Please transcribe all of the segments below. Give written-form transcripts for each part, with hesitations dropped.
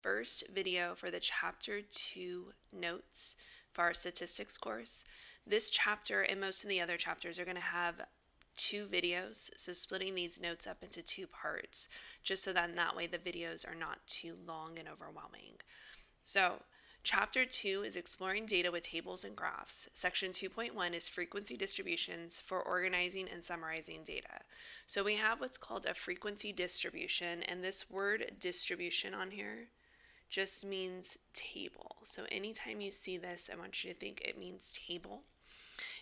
first video for the Chapter 2 notes for our statistics course. This chapter and most of the other chapters are going to have 2 videos, so splitting these notes up into 2 parts, just so that in that way the videos are not too long and overwhelming. So, Chapter 2 is exploring data with tables and graphs. Section 2.1 is frequency distributions for organizing and summarizing data. So we have what's called a frequency distribution, and this word distribution on here just means table. So anytime you see this, I want you to think it means table.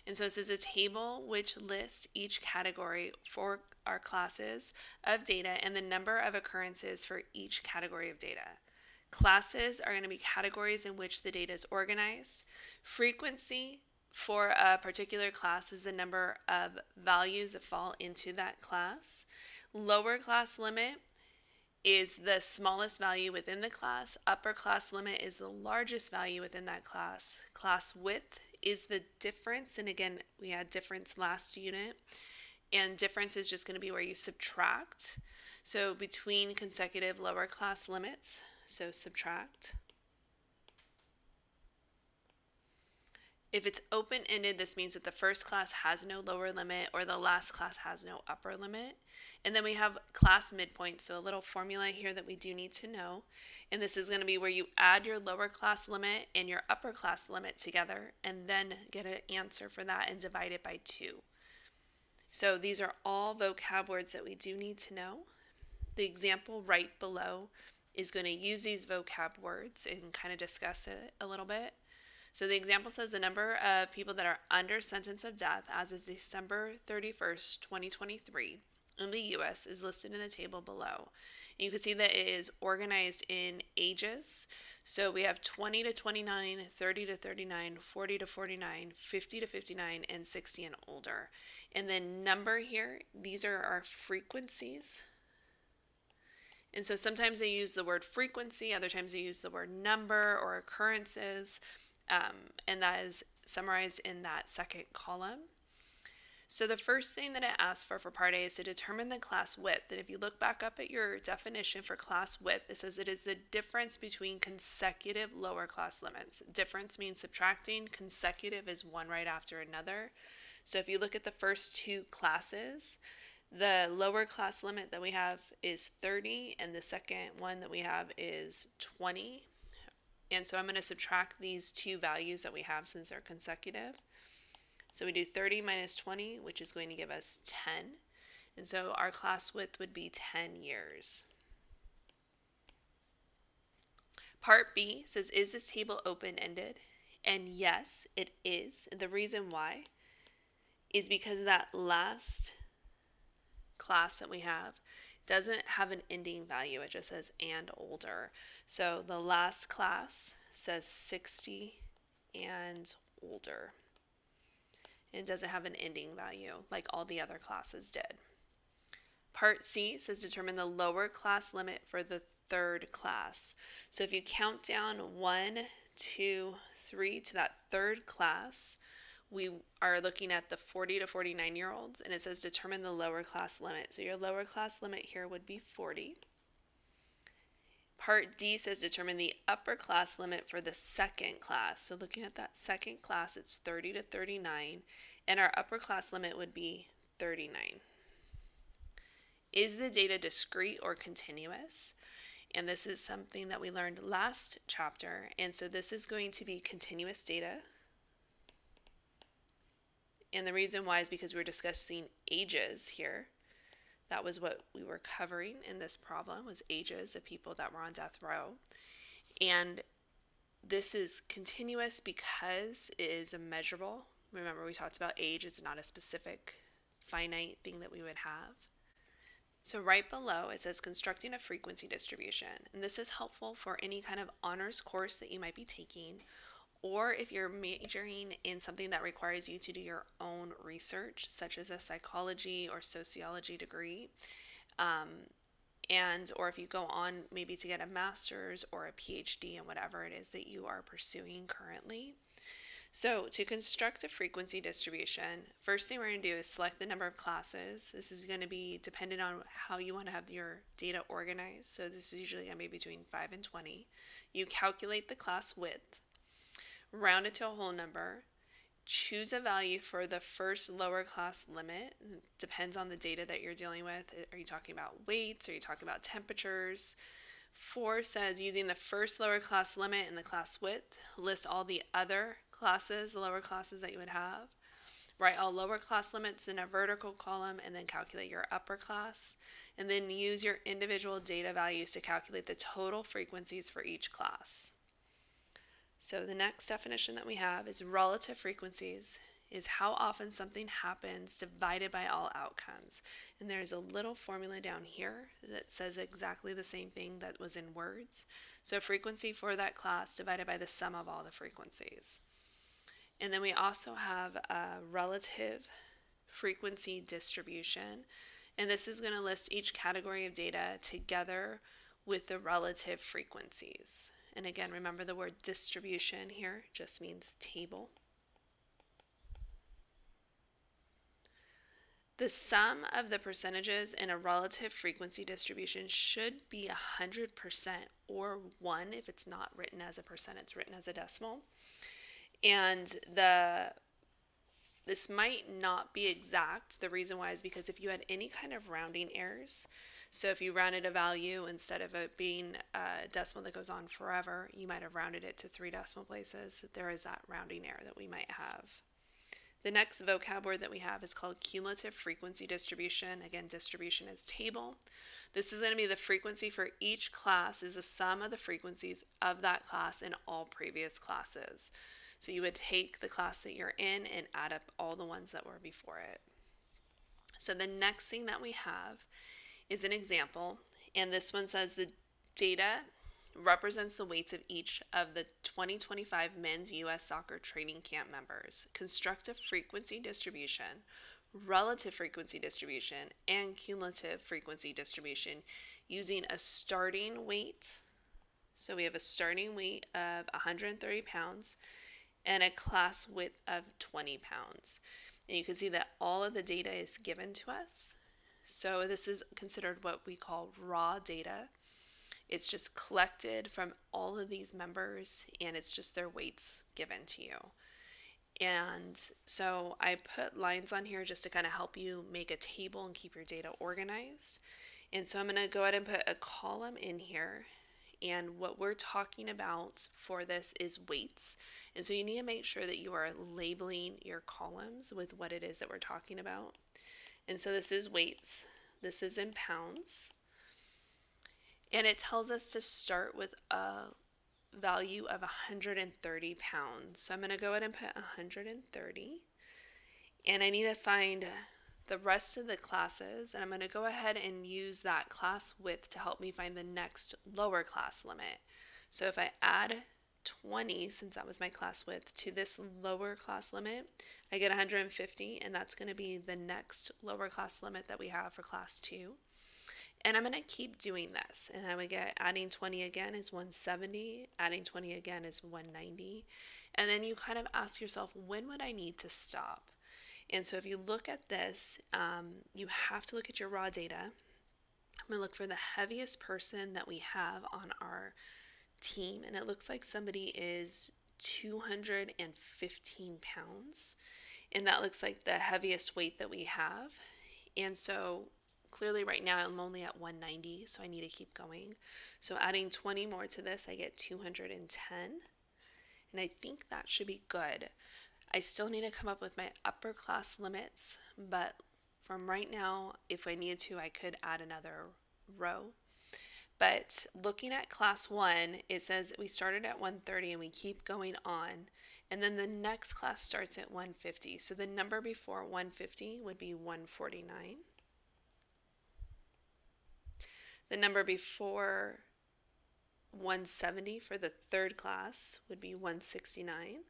And so this is a table which lists each category for our classes of data and the number of occurrences for each category of data. Classes are going to be categories in which the data is organized. Frequency for a particular class is the number of values that fall into that class. Lower class limit is the smallest value within the class. Upper class limit is the largest value within that class. Class width is the difference, and again, we had difference last unit, and difference is just going to be where you subtract. So between consecutive lower class limits, so subtract. If it's open-ended, this means that the first class has no lower limit or the last class has no upper limit. And then we have class midpoint, so a little formula here that we do need to know. And this is going to be where you add your lower class limit and your upper class limit together and then get an answer for that and divide it by 2. So these are all vocab words that we do need to know. The example right below is going to use these vocab words and kind of discuss it a little bit. So the example says the number of people that are under sentence of death as of December 31st, 2023 in the U.S. is listed in a table below. And you can see that it is organized in ages. So we have 20 to 29, 30 to 39, 40 to 49, 50 to 59, and 60 and older. And then number here, these are our frequencies. And so sometimes they use the word frequency, other times they use the word number or occurrences, and that is summarized in that second column. So the first thing that it asks for part A is to determine the class width. And if you look back up at your definition for class width, it says it is the difference between consecutive lower class limits. Difference means subtracting, consecutive is one right after another. So if you look at the first 2 classes, the lower class limit that we have is 30, and the second one that we have is 20. And so I'm going to subtract these 2 values that we have since they're consecutive. So we do 30 minus 20, which is going to give us 10. And so our class width would be 10 years. Part B says, is this table open-ended? And yes, it is. The reason why is because that last class that we have doesn't have an ending value. It just says and older. So the last class says 60 and older. It doesn't have an ending value like all the other classes did. Part C says determine the lower class limit for the third class. So if you count down 1, 2, 3 to that third class, we are looking at the 40 to 49-year-olds, and it says determine the lower class limit. So your lower class limit here would be 40. Part D says determine the upper class limit for the second class. So looking at that second class, it's 30 to 39, and our upper class limit would be 39. Is the data discrete or continuous? And this is something that we learned last chapter, and so this is going to be continuous data. And the reason why is because we're discussing ages here. That was what we were covering in this problem, was ages of people that were on death row. And this is continuous because it is immeasurable. Remember, we talked about age. It's not a specific finite thing that we would have. So right below, it says constructing a frequency distribution. And this is helpful for any kind of honors course that you might be taking, or if you're majoring in something that requires you to do your own research, such as a psychology or sociology degree, or if you go on maybe to get a master's or a PhD in whatever it is that you are pursuing currently. So to construct a frequency distribution, first thing we're going to do is select the number of classes. This is going to be dependent on how you want to have your data organized. So this is usually going to be between 5 and 20. You calculate the class width, round it to a whole number, choose a value for the first lower class limit. It depends on the data that you're dealing with. Are you talking about weights? Are you talking about temperatures? 4 says using the first lower class limit and the class width, list all the other classes, the lower classes that you would have. Write all lower class limits in a vertical column and then calculate your upper class. And then use your individual data values to calculate the total frequencies for each class. So the next definition that we have is relative frequencies is how often something happens divided by all outcomes. And there's a little formula down here that says exactly the same thing that was in words. So frequency for that class divided by the sum of all the frequencies. And then we also have a relative frequency distribution. And this is going to list each category of data together with the relative frequencies. And again, remember the word distribution here just means table. The sum of the percentages in a relative frequency distribution should be 100% or 1 if it's not written as a percent, it's written as a decimal. And this might not be exact. The reason why is because if you had any kind of rounding errors, so if you rounded a value instead of it being a decimal that goes on forever, you might have rounded it to 3 decimal places. There is that rounding error that we might have. The next vocab word that we have is called cumulative frequency distribution. Again, distribution is table. This is going to be the frequency for each class is the sum of the frequencies of that class in all previous classes. So you would take the class that you're in and add up all the ones that were before it. So the next thing that we have is an example, and this one says the data represents the weights of each of the 2025 men's U.S. soccer training camp members. Construct a frequency distribution, relative frequency distribution, and cumulative frequency distribution using a starting weight. So we have a starting weight of 130 pounds and a class width of 20 pounds. And you can see that all of the data is given to us. So this is considered what we call raw data. It's just collected from all of these members and it's just their weights given to you. And so I put lines on here just to kind of help you make a table and keep your data organized. And so I'm going to go ahead and put a column in here. And what we're talking about for this is weights. And so you need to make sure that you are labeling your columns with what it is that we're talking about. And so this is weights. This is in pounds. And it tells us to start with a value of 130 pounds. So I'm going to go ahead and put 130. And I need to find the rest of the classes. And I'm going to go ahead and use that class width to help me find the next lower class limit. So if I add 20, since that was my class width, to this lower class limit, I get 150. And that's going to be the next lower class limit that we have for class 2. And I'm going to keep doing this. And I would get adding 20 again is 170. Adding 20 again is 190. And then you kind of ask yourself, when would I need to stop? And so if you look at this, you have to look at your raw data. I'm going to look for the heaviest person that we have on our team. And it looks like somebody is 215 pounds. And that looks like the heaviest weight that we have. And so clearly right now I'm only at 190, so I need to keep going. So adding 20 more to this, I get 210. And I think that should be good. I still need to come up with my upper class limits, but from right now, if I needed to, I could add another row. But looking at class 1, it says we started at 130 and we keep going on. And then the next class starts at 150. So the number before 150 would be 149. The number before 170 for the third class would be 169.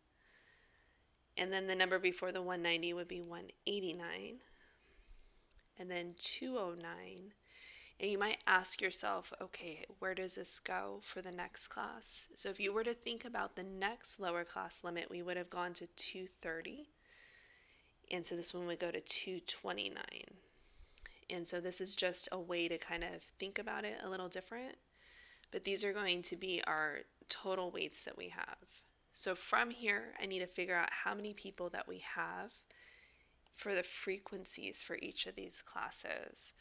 And then the number before the 190 would be 189. And then 209. And you might ask yourself, okay, where does this go for the next class? So if you were to think about the next lower class limit, we would have gone to 230. And so this one would go to 229. And so this is just a way to kind of think about it a little different. But these are going to be our total weights that we have. So from here, I need to figure out how many people that we have for the frequencies for each of these classes.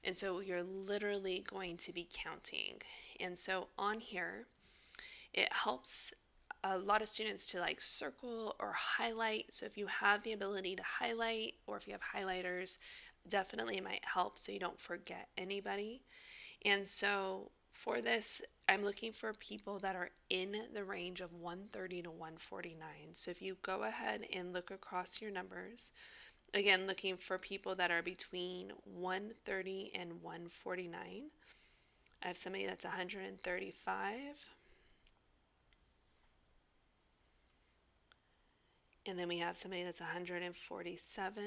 And so you're literally going to be counting. And so on here, it helps a lot of students to like circle or highlight. So if you have the ability to highlight, or if you have highlighters, definitely it might help so you don't forget anybody. And so for this, I'm looking for people that are in the range of 130 to 149. So if you go ahead and look across your numbers, again, looking for people that are between 130 and 149. I have somebody that's 135. And then we have somebody that's 147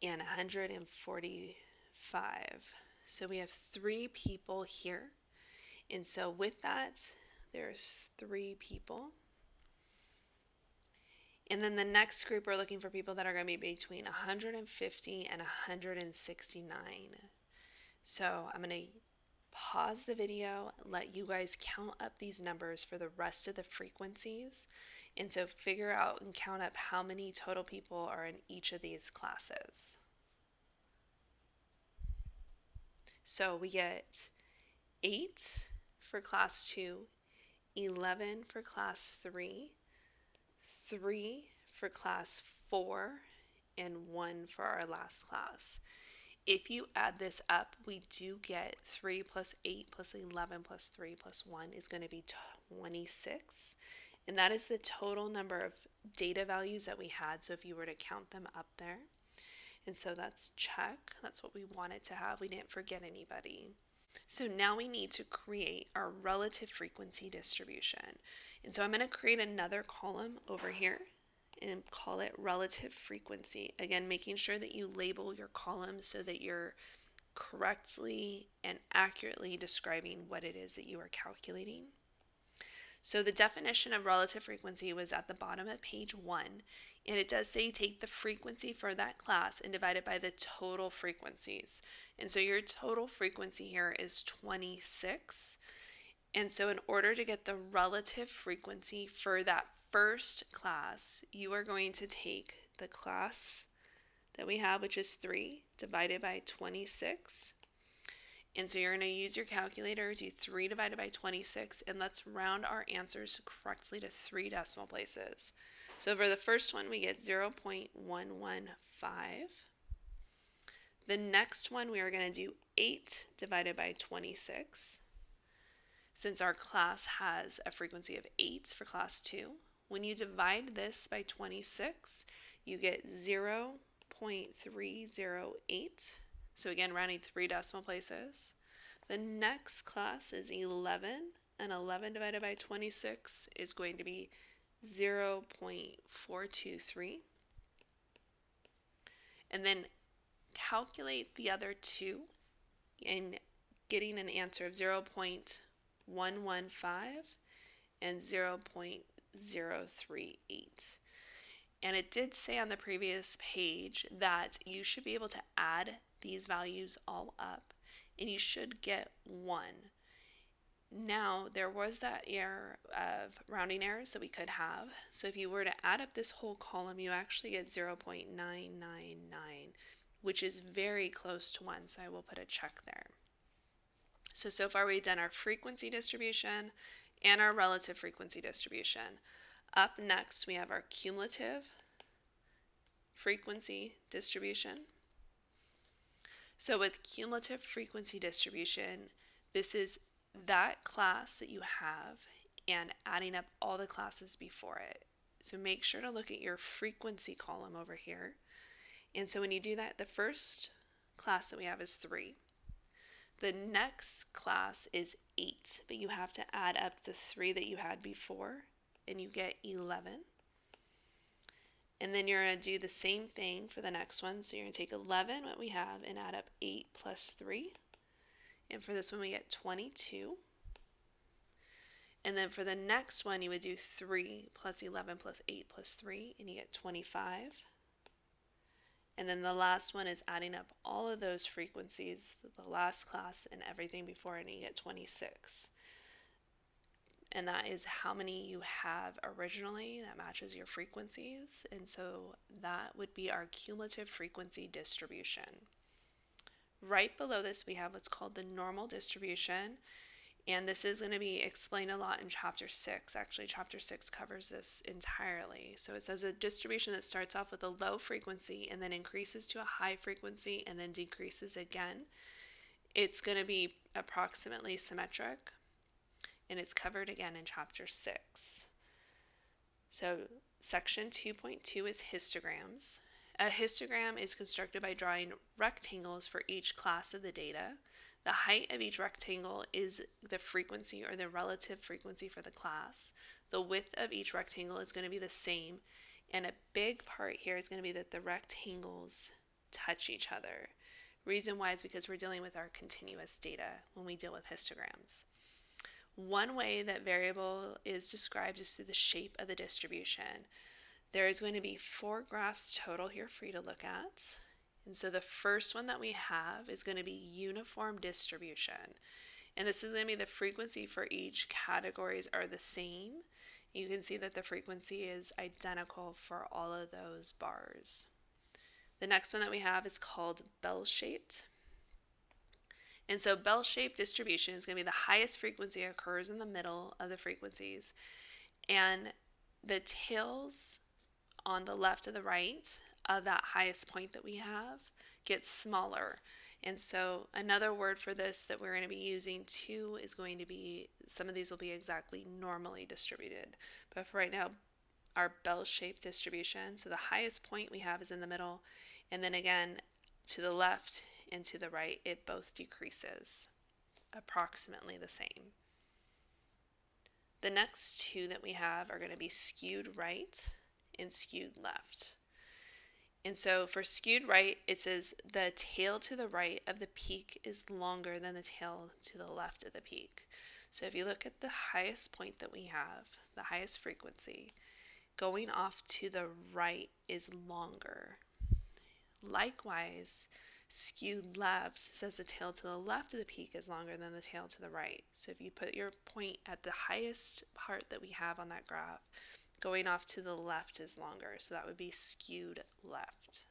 and 145. So we have 3 people here. And so with that, there's 3 people. And then the next group, we're looking for people that are going to be between 150 and 169. So I'm going to pause the video, let you guys count up these numbers for the rest of the frequencies. And so figure out and count up how many total people are in each of these classes. So we get 8 for class 2, 11 for class 3, 3 for class 4, and 1 for our last class. If you add this up, we do get 3 plus 8 plus 11 plus 3 plus 1 is going to be 26. And that is the total number of data values that we had. So if you were to count them up there. And so that's check. That's what we wanted to have. We didn't forget anybody. So now we need to create our relative frequency distribution. And so I'm going to create another column over here and call it relative frequency. Again, making sure that you label your columns so that you're correctly and accurately describing what it is that you are calculating. So the definition of relative frequency was at the bottom of page 1, and it does say take the frequency for that class and divide it by the total frequencies. And so your total frequency here is 26. And so in order to get the relative frequency for that first class, you are going to take the class that we have, which is 3, divided by 26. And so you're going to use your calculator, do 3 divided by 26, and let's round our answers correctly to 3 decimal places. So for the first one, we get 0.115. The next one, we are going to do 8 divided by 26. Since our class has a frequency of 8 for class 2, when you divide this by 26, you get 0.308. So again, rounding 3 decimal places. The next class is 11, and 11 divided by 26 is going to be 0.423. And then calculate the other 2 and getting an answer of 0.115 and 0.038. And it did say on the previous page that you should be able to add these values all up and you should get 1. Now, there was that error of rounding errors that we could have. So if you were to add up this whole column, you actually get 0.999, which is very close to 1. So I will put a check there. So far we've done our frequency distribution and our relative frequency distribution. Up next, we have our cumulative frequency distribution. So with cumulative frequency distribution, this is that class that you have and adding up all the classes before it. So make sure to look at your frequency column over here. And so when you do that, the first class that we have is 3. The next class is 8, but you have to add up the 3 that you had before, and you get 11. And then you're going to do the same thing for the next one. So you're going to take 11, what we have, and add up 8 plus 3. And for this one, we get 22. And then for the next one, you would do 3 plus 11 plus 8 plus 3, and you get 25. And then the last one is adding up all of those frequencies, the last class and everything before it, and you get 26. And that is how many you have originally that matches your frequencies. And so that would be our cumulative frequency distribution. Right below this, we have what's called the normal distribution. And this is going to be explained a lot in chapter 6. Actually, chapter 6 covers this entirely. So it says a distribution that starts off with a low frequency and then increases to a high frequency and then decreases again. It's going to be approximately symmetric, and it's covered again in chapter 6. So section 2.2 is histograms. A histogram is constructed by drawing rectangles for each class of the data. The height of each rectangle is the frequency or the relative frequency for the class. The width of each rectangle is going to be the same, and a big part here is going to be that the rectangles touch each other. Reason why is because we're dealing with our continuous data when we deal with histograms. One way that variable is described is through the shape of the distribution. There is going to be 4 graphs total here for you to look at. And so the first one that we have is going to be uniform distribution. And this is going to be the frequency for each categories are the same. You can see that the frequency is identical for all of those bars. The next one that we have is called bell-shaped. And so bell-shaped distribution is going to be the highest frequency occurs in the middle of the frequencies. And the tails on the left or the right of that highest point that we have gets smaller. And so another word for this that we're going to be using too is going to be, some of these will be exactly normally distributed. But for right now, our bell-shaped distribution, so the highest point we have is in the middle, and then again to the left and to the right, it both decreases approximately the same. The next two that we have are going to be skewed right and skewed left. And so for skewed right, it says the tail to the right of the peak is longer than the tail to the left of the peak. So if you look at the highest point that we have, the highest frequency, going off to the right is longer. Likewise, skewed left says the tail to the left of the peak is longer than the tail to the right. So if you put your point at the highest part that we have on that graph, going off to the left is longer, so that would be skewed left.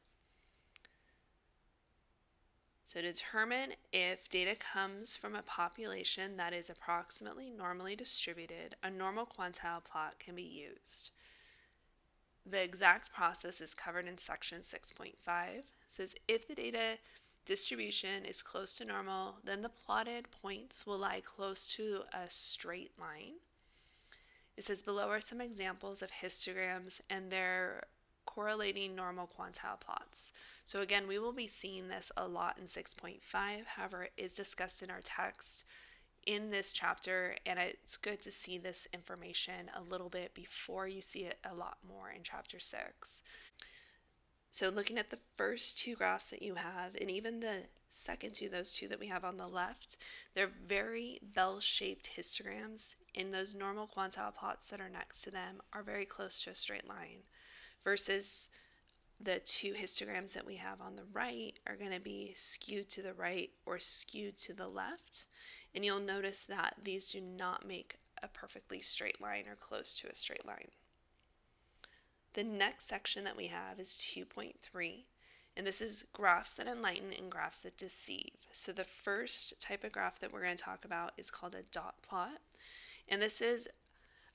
So to determine if data comes from a population that is approximately normally distributed, a normal quantile plot can be used. The exact process is covered in section 6.5. It says if the data distribution is close to normal, then the plotted points will lie close to a straight line. It says below are some examples of histograms and their correlating normal quantile plots. So again, we will be seeing this a lot in 6.5. However, it is discussed in our text in this chapter, and it's good to see this information a little bit before you see it a lot more in chapter 6. So looking at the first two graphs that you have, and even the second two, those two that we have on the left, they're very bell-shaped histograms, and those normal quantile plots that are next to them are very close to a straight line, versus the two histograms that we have on the right are going to be skewed to the right or skewed to the left. And you'll notice that these do not make a perfectly straight line or close to a straight line. The next section that we have is 2.3, and this is graphs that enlighten and graphs that deceive. So the first type of graph that we're going to talk about is called a dot plot, and this is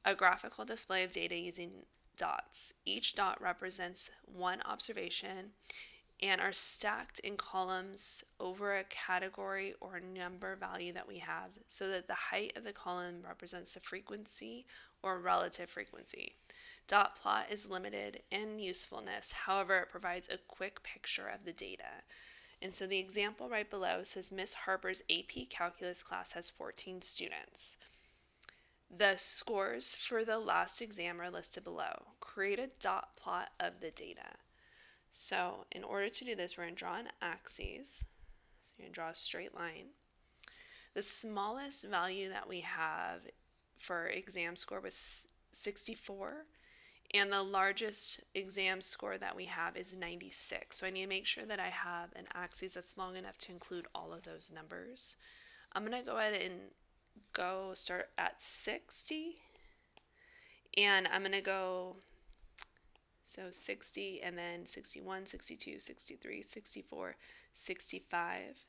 a graphical display of data using dots. Each dot represents one observation and are stacked in columns over a category or number value that we have, so that the height of the column represents the frequency or relative frequency. Dot plot is limited in usefulness, however, it provides a quick picture of the data. And so the example right below says Miss Harper's AP Calculus class has 14 students. The scores for the last exam are listed below. Create a dot plot of the data. So in order to do this, we're going to draw an axis. So you're going to draw a straight line. The smallest value that we have for exam score was 64, and the largest exam score that we have is 96. So I need to make sure that I have an axis that's long enough to include all of those numbers. I'm going to go ahead and start at 60, and I'm going to go 60 and then 61, 62, 63, 64, 65,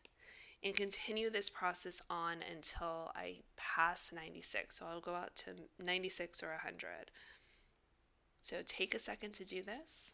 and continue this process on until I pass 96. So I'll go out to 96 or 100. So take a second to do this.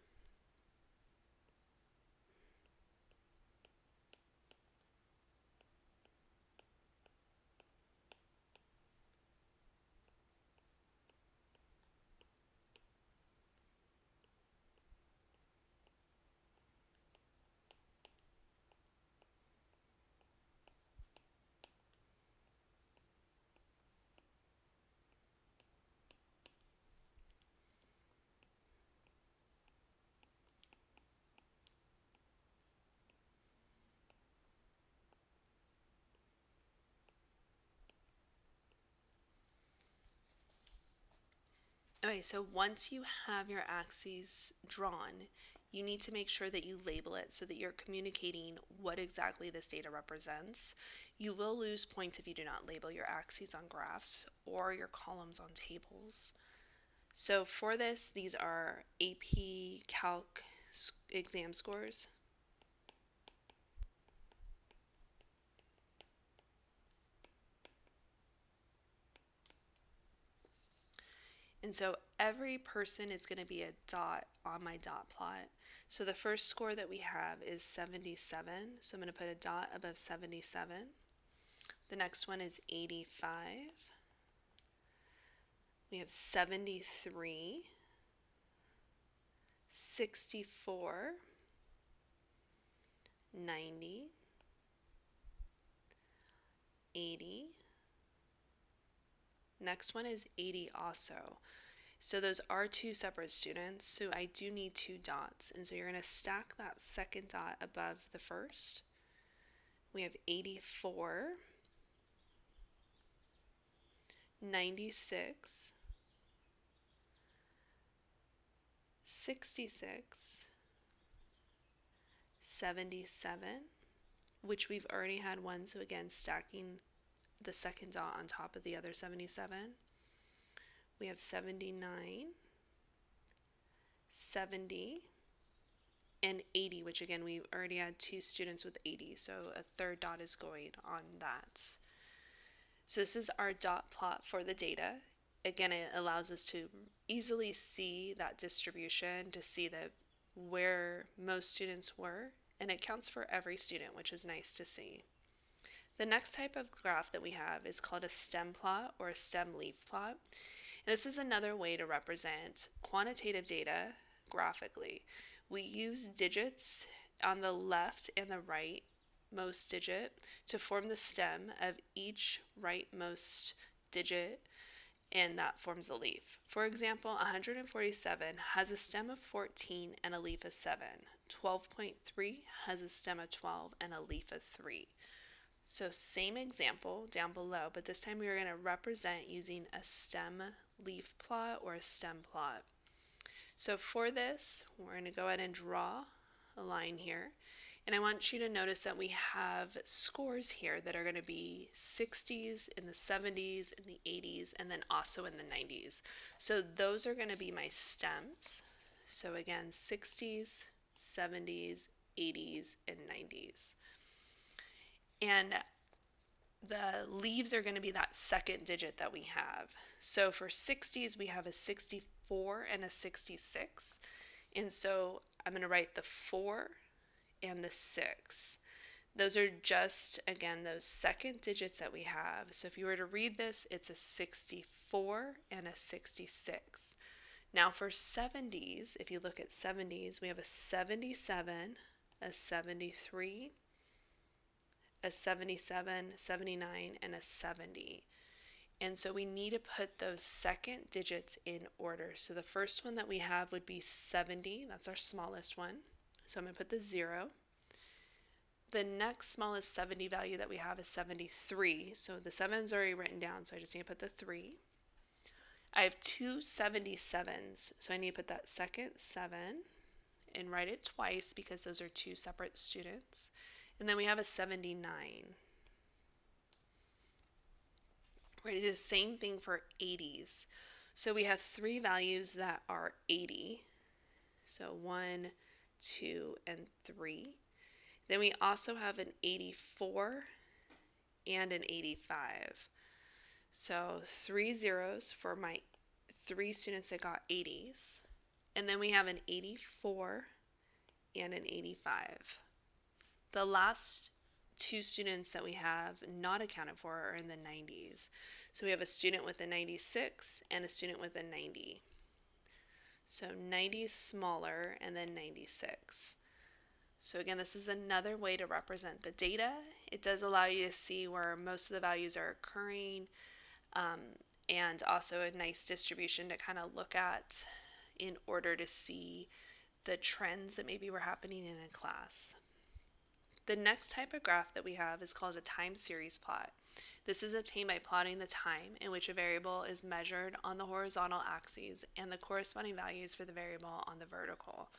Okay, so once you have your axes drawn, you need to make sure that you label it so that you're communicating what exactly this data represents. You will lose points if you do not label your axes on graphs or your columns on tables. So for this, these are AP Calc exam scores. And so every person is going to be a dot on my dot plot. So the first score that we have is 77. So I'm going to put a dot above 77. The next one is 85. We have 73, 64, 90, 80. Next one is 80 also. So those are two separate students, so I do need two dots. And so you're going to stack that second dot above the first. We have 84, 96, 66, 77, which we've already had one, so again, stacking the second dot on top of the other 77. We have 79, 70, and 80, which again, we already had two students with 80, so a third dot is going on that. So this is our dot plot for the data. Again, it allows us to easily see that distribution, to see where most students were, and it counts for every student, which is nice to see. The next type of graph that we have is called a stem plot or a stem leaf plot. And this is another way to represent quantitative data graphically. We use digits on the left and the rightmost digit to form the stem of each rightmost digit, and that forms a leaf. For example, 147 has a stem of 14 and a leaf of 7. 12.3 has a stem of 12 and a leaf of 3. So same example down below, but this time we are going to represent using a stem leaf plot or a stem plot. So for this, we're going to go ahead and draw a line here. And I want you to notice that we have scores here that are going to be 60s, in the 70s, in the 80s, and then also in the 90s. So those are going to be my stems. So again, 60s, 70s, 80s, and 90s. And the leaves are going to be that second digit that we have. So for 60s, we have a 64 and a 66. And so I'm going to write the 4 and the 6. Those are just, again, those second digits that we have. So if you were to read this, it's a 64 and a 66. Now for 70s, if you look at 70s, we have a 77, a 73, a 77, 79, and a 70. And so we need to put those second digits in order. So the first one that we have would be 70. That's our smallest one. So I'm going to put the 0. The next smallest 70 value that we have is 73. So the 7 is already written down, so I just need to put the 3. I have two 77s, so I need to put that second 7 and write it twice because those are two separate students. And then we have a 79. We're going to do the same thing for 80s. So we have three values that are 80. So 1, 2, and 3. Then we also have an 84 and an 85. So 3 zeros for my 3 students that got 80s. And then we have an 84 and an 85. The last two students that we have not accounted for are in the 90s. So we have a student with a 96 and a student with a 90. So 90 is smaller and then 96. So again, this is another way to represent the data. It does allow you to see where most of the values are occurring, and also a nice distribution to kind of look at in order to see the trends that maybe were happening in a class. The next type of graph that we have is called a time series plot. This is obtained by plotting the time in which a variable is measured on the horizontal axes and the corresponding values for the variable on the vertical.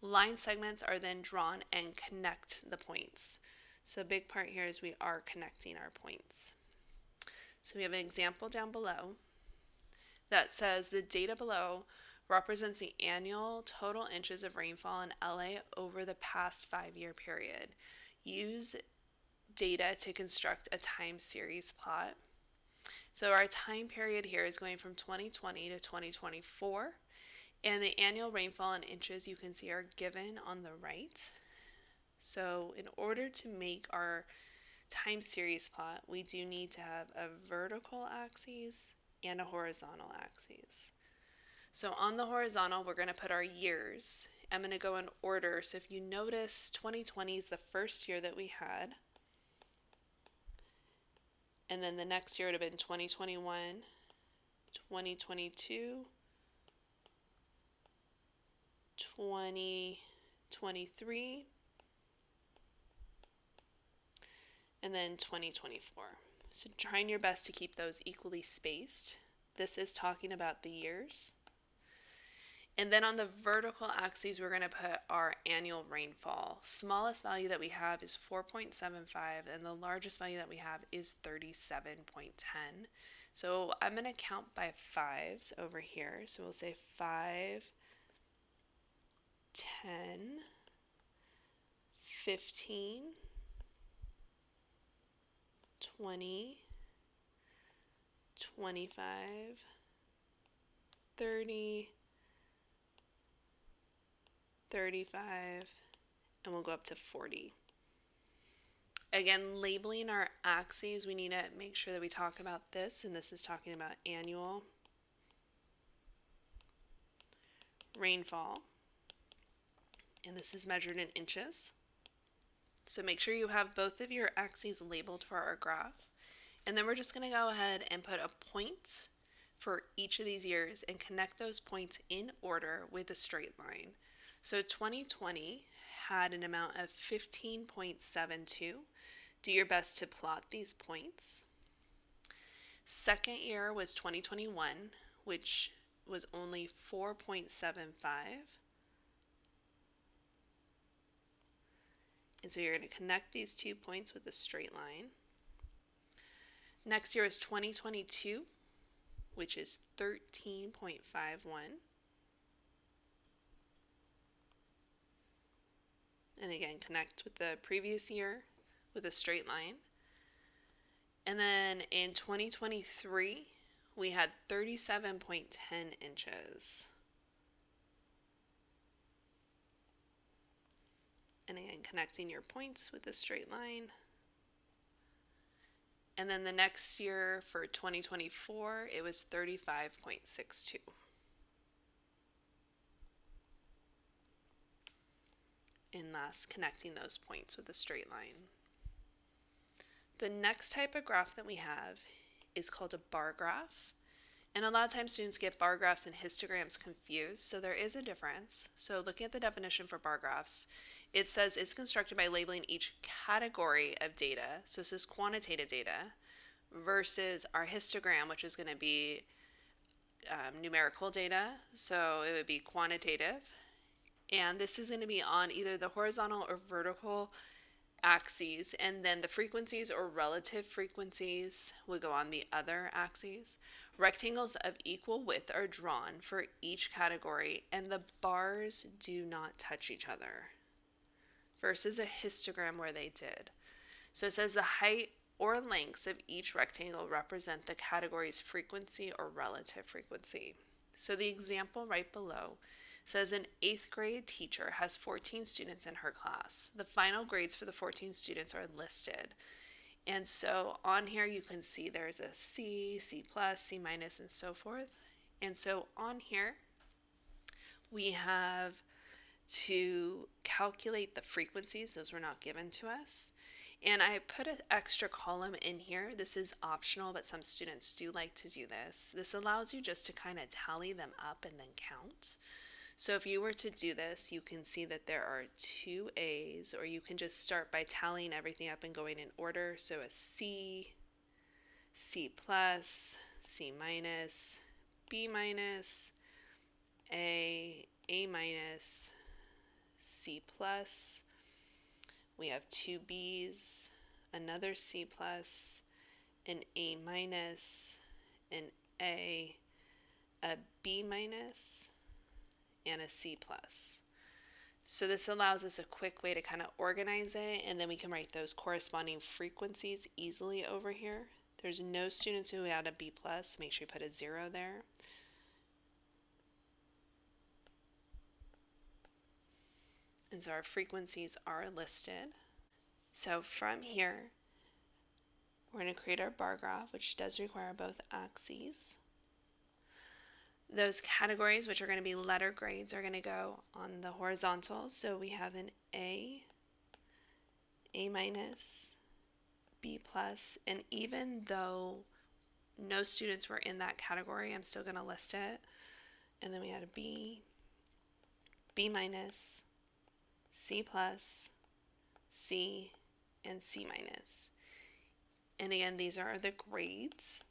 Line segments are then drawn and connect the points. So a big part here is we are connecting our points. So we have an example down below that says the data below represents the annual total inches of rainfall in LA over the past 5-year period. Use data to construct a time series plot. So our time period here is going from 2020 to 2024, and the annual rainfall in inches you can see are given on the right. So in order to make our time series plot, we do need to have a vertical axis and a horizontal axis. So on the horizontal, we're going to put our years. I'm going to go in order. So if you notice, 2020 is the first year that we had. And then the next year would have been 2021, 2022, 2023, and then 2024. So trying your best to keep those equally spaced. This is talking about the years. And then on the vertical axes, we're going to put our annual rainfall. Smallest value that we have is 4.75, and the largest value that we have is 37.10. So I'm going to count by 5s over here. So we'll say 5, 10, 15, 20, 25, 30, 35, and we'll go up to 40. Again, labeling our axes, we need to make sure that we talk about this, and this is talking about annual rainfall, and this is measured in inches. So make sure you have both of your axes labeled for our graph, and then we're just going to go ahead and put a point for each of these years and connect those points in order with a straight line. So 2020 had an amount of 15.72. Do your best to plot these points. Second year was 2021, which was only 4.75. And so you're going to connect these 2 points with a straight line. Next year is 2022, which is 13.51. And again, connect with the previous year with a straight line. And then in 2023, we had 37.10 inches. And again, connecting your points with a straight line. And then the next year for 2024, it was 35.62. And thus connecting those points with a straight line. The next type of graph that we have is called a bar graph. And a lot of times students get bar graphs and histograms confused, so there is a difference. So looking at the definition for bar graphs, it says it's constructed by labeling each category of data, so this is quantitative data, versus our histogram, which is going to be numerical data, so it would be quantitative. And this is going to be on either the horizontal or vertical axes, and then the frequencies or relative frequencies would go on the other axes. Rectangles of equal width are drawn for each category, and the bars do not touch each other, versus a histogram where they did. So it says the height or lengths of each rectangle represent the category's frequency or relative frequency. So the example right below says an 8th grade teacher has 14 students in her class. The final grades for the 14 students are listed. And so on here you can see there's a C, C+, C-, and so forth. And so on here we have to calculate the frequencies. Those were not given to us. And I put an extra column in here. This is optional, but some students do like to do this. This allows you just to kind of tally them up and then count. So if you were to do this, you can see that there are 2 A's, or you can just start by tallying everything up and going in order. So a C, C+, C-, B-, A-, C+. We have 2 B's, another C+, an A-, an A, B-, and a C+. So this allows us a quick way to kind of organize it, and then we can write those corresponding frequencies easily over here. There's no students who had a B+, make sure you put a 0 there. And so our frequencies are listed. So from here, we're going to create our bar graph, which does require both axes. Those categories, which are going to be letter grades, are going to go on the horizontal. So we have an A, A-, B+, and even though no students were in that category, I'm still going to list it. And then we had a B, B-, C+, C, and C-. And again, these are the grades.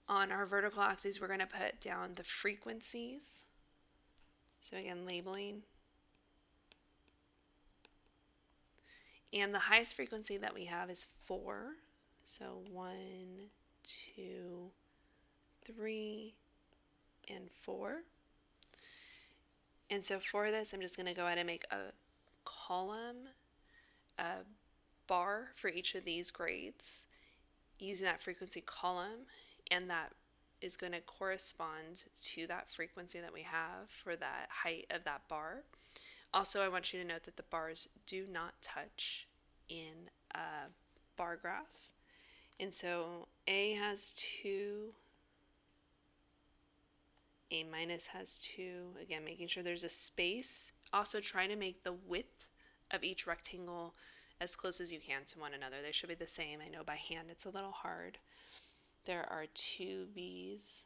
On our vertical axes, we're going to put down the frequencies. So again, labeling. And the highest frequency that we have is 4. So 1, 2, 3, and 4. And so for this, I'm just going to go ahead and make a column, a bar for each of these grades using that frequency column, and that is going to correspond to that frequency that we have for that height of that bar. Also, I want you to note that the bars do not touch in a bar graph. And so A has 2, A- has 2, again making sure there's a space. Also try to make the width of each rectangle as close as you can to one another. They should be the same. I know by hand it's a little hard. There are 2 B's.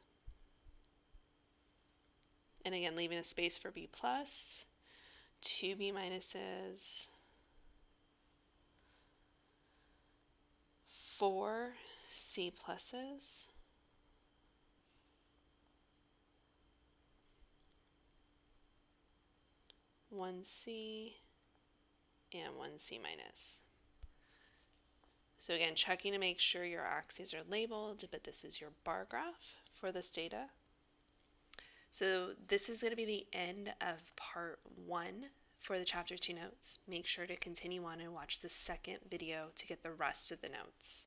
And again, leaving a space for B+, 2 B-, 4 C+, 1 C, and 1 C-. So again, checking to make sure your axes are labeled, but this is your bar graph for this data. So this is going to be the end of part 1 for the chapter 2 notes. Make sure to continue on and watch the second video to get the rest of the notes.